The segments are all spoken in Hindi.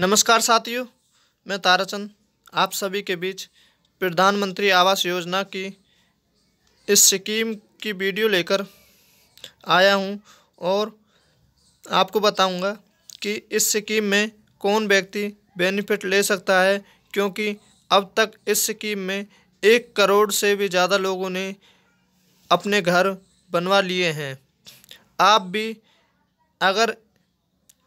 नमस्कार साथियों, मैं ताराचंद आप सभी के बीच प्रधानमंत्री आवास योजना की इस स्कीम की वीडियो लेकर आया हूं और आपको बताऊंगा कि इस स्कीम में कौन व्यक्ति बेनिफिट ले सकता है, क्योंकि अब तक इस स्कीम में 1 करोड़ से भी ज़्यादा लोगों ने अपने घर बनवा लिए हैं। आप भी अगर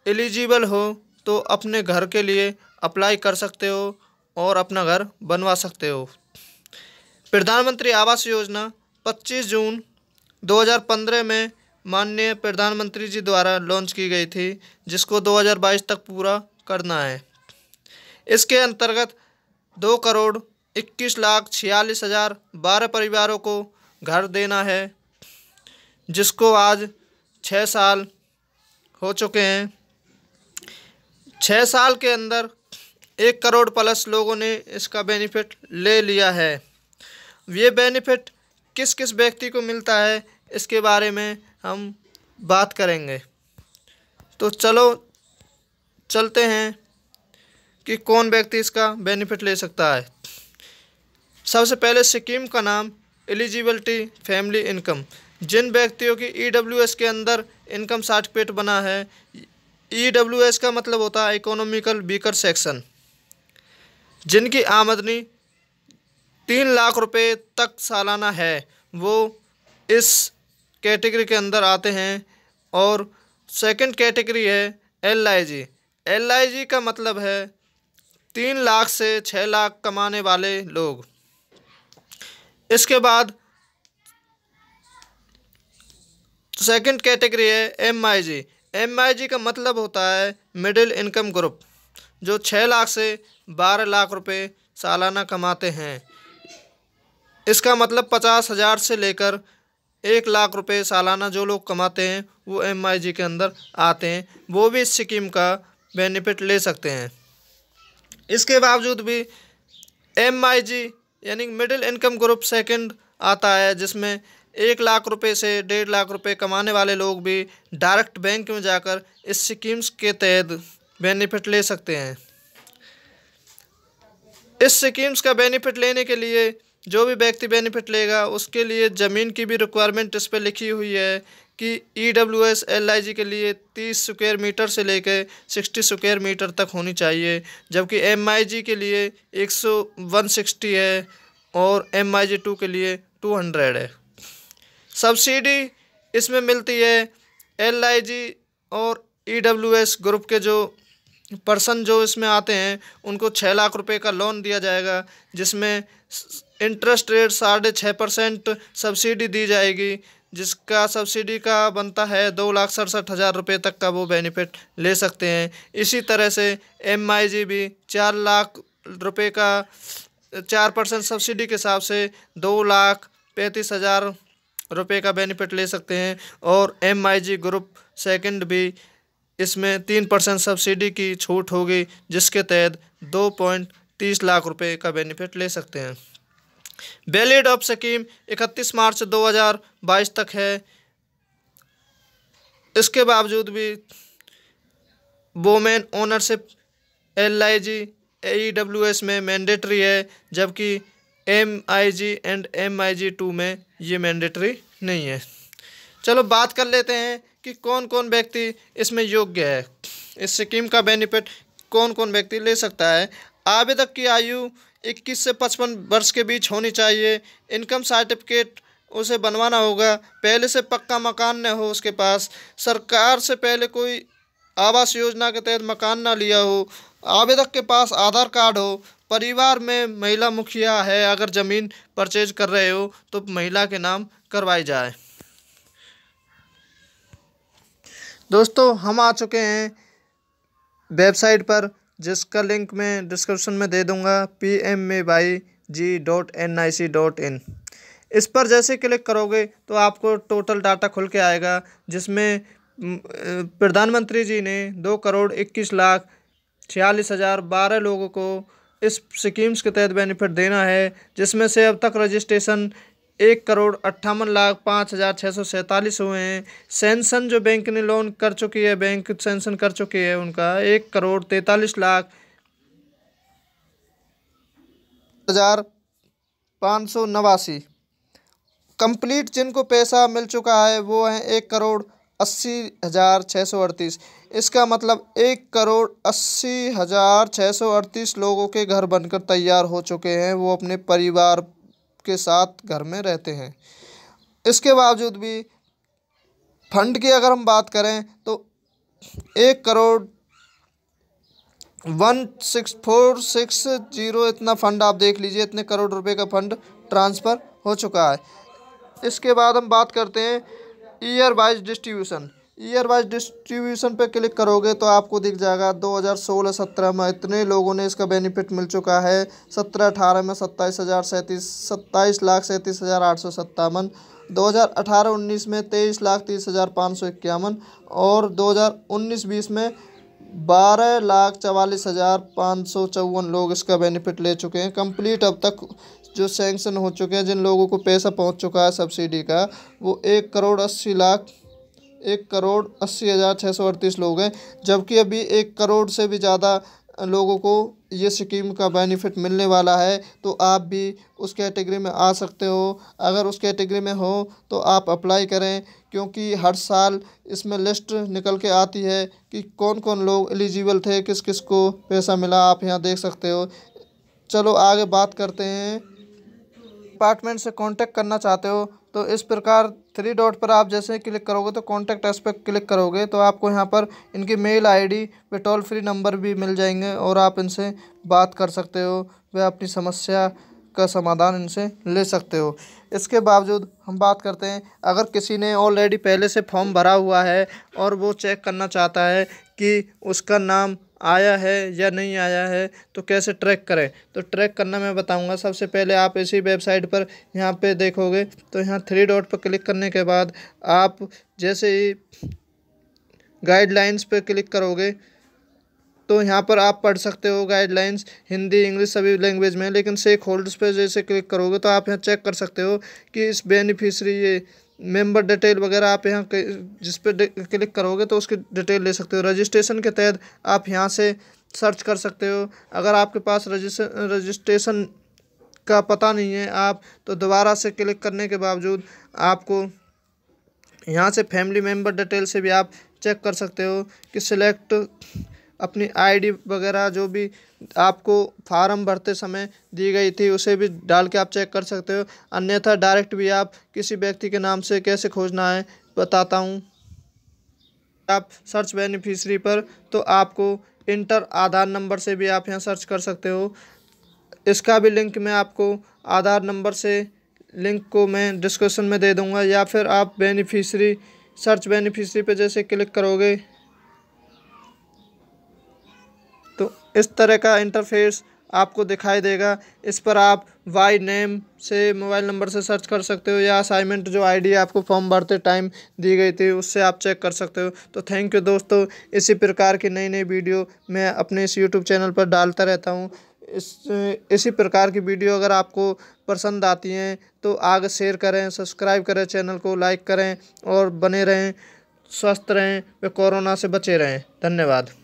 एलिजिबल हो तो अपने घर के लिए अप्लाई कर सकते हो और अपना घर बनवा सकते हो। प्रधानमंत्री आवास योजना 25 जून 2015 में माननीय प्रधानमंत्री जी द्वारा लॉन्च की गई थी, जिसको 2022 तक पूरा करना है। इसके अंतर्गत 2,21,46,12 परिवारों को घर देना है, जिसको आज 6 साल हो चुके हैं। 6 साल के अंदर 1 करोड़ प्लस लोगों ने इसका बेनिफिट ले लिया है। ये बेनिफिट किस किस व्यक्ति को मिलता है, इसके बारे में हम बात करेंगे। तो चलो चलते हैं कि कौन व्यक्ति इसका बेनिफिट ले सकता है। सबसे पहले स्कीम का नाम एलिजिबिलिटी फैमिली इनकम। जिन व्यक्तियों की EWS के अंदर इनकम सर्टिफिकेट बना है, EWS का मतलब होता है इकोनॉमिकल वीकर सेक्शन, जिनकी आमदनी 3 लाख रुपए तक सालाना है, वो इस कैटेगरी के अंदर आते हैं। और सेकंड कैटेगरी है LIG। LIG का मतलब है 3 लाख से 6 लाख कमाने वाले लोग। इसके बाद सेकंड कैटेगरी है MIG। MIG का मतलब होता है मिडिल इनकम ग्रुप, जो 6 लाख से 12 लाख रुपए सालाना कमाते हैं। इसका मतलब 50,000 से लेकर 1 लाख रुपए सालाना जो लोग कमाते हैं वो MIG के अंदर आते हैं, वो भी इस स्कीम का बेनिफिट ले सकते हैं। इसके बावजूद भी MIG यानी मिडिल इनकम ग्रुप सेकंड आता है, जिसमें 1 लाख रुपए से 1.5 लाख रुपए कमाने वाले लोग भी डायरेक्ट बैंक में जाकर इस स्कीम्स के तहत बेनिफिट ले सकते हैं। इस स्कीम्स का बेनिफिट लेने के लिए जो भी व्यक्ति बेनिफिट लेगा, उसके लिए ज़मीन की भी रिक्वायरमेंट इस पर लिखी हुई है कि EWS LIG के लिए 30 स्क्वायर मीटर से लेकर 60 स्क्वायर मीटर तक होनी चाहिए, जबकि MIG के लिए 160 है और MIG 2 के लिए 200 है। सब्सिडी इसमें मिलती है LIG और EWS ग्रुप के जो पर्सन जो इसमें आते हैं उनको 6 लाख रुपए का लोन दिया जाएगा, जिसमें इंटरेस्ट रेट 6.5% सब्सिडी दी जाएगी, जिसका सब्सिडी का बनता है 2,67,000 रुपये तक का वो बेनिफिट ले सकते हैं। इसी तरह से MIG भी 4 लाख रुपये का 4% सब्सिडी के हिसाब से 2,35,000 रुपये का बेनिफिट ले सकते हैं। और MIG ग्रुप सेकंड भी इसमें 3% सब्सिडी की छूट होगी, जिसके तहत 2.30 लाख रुपये का बेनिफिट ले सकते हैं। वैलिड ऑफ स्कीम 31 मार्च 2022 तक है। इसके बावजूद भी वोमेन ओनरशिप LIG EWS में मैंडेटरी है, जबकि MIG एंड MIG 2 में ये मैंडेटरी नहीं है। चलो बात कर लेते हैं कि कौन कौन व्यक्ति इसमें योग्य है। इस स्कीम का बेनिफिट कौन कौन व्यक्ति ले सकता है। आवेदक की आयु 21 से 55 वर्ष के बीच होनी चाहिए। इनकम सर्टिफिकेट उसे बनवाना होगा। पहले से पक्का मकान न हो उसके पास। सरकार से पहले कोई आवास योजना के तहत मकान ना लिया हो। आवेदक के पास आधार कार्ड हो। परिवार में महिला मुखिया है, अगर ज़मीन परचेज कर रहे हो तो महिला के नाम करवाई जाए। दोस्तों, हम आ चुके हैं वेबसाइट पर, जिसका लिंक मैं डिस्क्रिप्शन में दे दूंगा, pmayg.nic.in। इस पर जैसे क्लिक करोगे तो आपको टोटल डाटा खुल के आएगा, जिसमें प्रधानमंत्री जी ने 2,21,46,12 लोगों को इस स्कीम्स के तहत बेनिफिट देना है, जिसमें से अब तक रजिस्ट्रेशन 1,58,05,647 हुए हैं। सैंक्शन जो बैंक ने लोन कर चुकी है, बैंक सैंक्शन कर चुकी है उनका 1,43,05,589। कंप्लीट जिनको पैसा मिल चुका है वो है 1,80,638। इसका मतलब 1,80,638 लोगों के घर बनकर तैयार हो चुके हैं। वो अपने परिवार के साथ घर में रहते हैं। इसके बावजूद भी फंड की अगर हम बात करें तो 1,16,460 इतना फंड आप देख लीजिए, इतने करोड़ रुपए का फंड ट्रांसफ़र हो चुका है। इसके बाद हम बात करते हैं year wise distribution. Year wise distribution पे क्लिक करोगे तो आपको दिख जाएगा 2016-17 में इतने लोगों ने इसका बेनिफिट मिल चुका है। 17-18 में 27,37,857। 2018-19 में 23,30,551 और 2019-20 में 12,44,554 लोग इसका बेनिफिट ले चुके हैं। कंप्लीट अब तक जो सैंक्शन हो चुके हैं, जिन लोगों को पैसा पहुंच चुका है सब्सिडी का, वो 1,80,06,38 लोग हैं। जबकि अभी 1 करोड़ से भी ज़्यादा लोगों को ये स्कीम का बेनिफिट मिलने वाला है। तो आप भी उस कैटेगरी में आ सकते हो। अगर उस कैटेगरी में हो तो आप अप्लाई करें, क्योंकि हर साल इसमें लिस्ट निकल के आती है कि कौन कौन लोग एलिजिबल थे, किस किस को पैसा मिला। आप यहाँ देख सकते हो। चलो आगे बात करते हैं। डिपार्टमेंट से कांटेक्ट करना चाहते हो तो इस प्रकार 3 डॉट पर आप जैसे क्लिक करोगे तो कांटेक्ट अस पर क्लिक करोगे तो आपको यहाँ पर इनकी मेल आईडी पे टोल फ्री नंबर भी मिल जाएंगे और आप इनसे बात कर सकते हो। वह अपनी समस्या का समाधान इनसे ले सकते हो। इसके बावजूद हम बात करते हैं, अगर किसी ने ऑलरेडी पहले से फॉर्म भरा हुआ है और वो चेक करना चाहता है कि उसका नाम आया है या नहीं आया है तो कैसे ट्रैक करें। तो ट्रैक करना मैं बताऊंगा। सबसे पहले आप इसी वेबसाइट पर यहाँ पे देखोगे तो यहाँ 3 डॉट पर क्लिक करने के बाद आप जैसे ही गाइडलाइंस पे क्लिक करोगे तो यहाँ पर आप पढ़ सकते हो। गाइडलाइंस हिंदी इंग्लिश सभी लैंग्वेज में, लेकिन स्टेक होल्डर्स पे जैसे क्लिक करोगे तो आप यहाँ चेक कर सकते हो कि इस बेनिफिशरी ये मेंबर डिटेल वगैरह आप यहाँ जिस पे क्लिक करोगे तो उसकी डिटेल ले सकते हो। रजिस्ट्रेशन के तहत आप यहाँ से सर्च कर सकते हो। अगर आपके पास रजिस्ट्रेशन का पता नहीं है आप तो दोबारा से क्लिक करने के बावजूद आपको यहाँ से फैमिली मेंबर डिटेल से भी आप चेक कर सकते हो कि सिलेक्ट अपनी आईडी वगैरह जो भी आपको फार्म भरते समय दी गई थी उसे भी डाल के आप चेक कर सकते हो। अन्यथा डायरेक्ट भी आप किसी व्यक्ति के नाम से कैसे खोजना है बताता हूँ। आप सर्च बेनिफिशरी पर तो आपको इंटर आधार नंबर से भी आप यहाँ सर्च कर सकते हो। इसका भी लिंक मैं आपको आधार नंबर से लिंक को मैं डिस्क्रिप्शन में दे दूँगा, या फिर आप बेनिफिशरी सर्च बेनिफिशरी पे जैसे क्लिक करोगे तो इस तरह का इंटरफेस आपको दिखाई देगा। इस पर आप वाई नेम से मोबाइल नंबर से सर्च कर सकते हो, या असाइनमेंट जो आईडी आपको फॉर्म भरते टाइम दी गई थी उससे आप चेक कर सकते हो। तो थैंक यू दोस्तों। इसी प्रकार की नई नई वीडियो मैं अपने इस यूट्यूब चैनल पर डालता रहता हूँ। इसी प्रकार की वीडियो अगर आपको पसंद आती हैं तो आगे शेयर करें, सब्सक्राइब करें, चैनल को लाइक करें और बने रहें, स्वस्थ रहें व कोरोना से बचे रहें। धन्यवाद।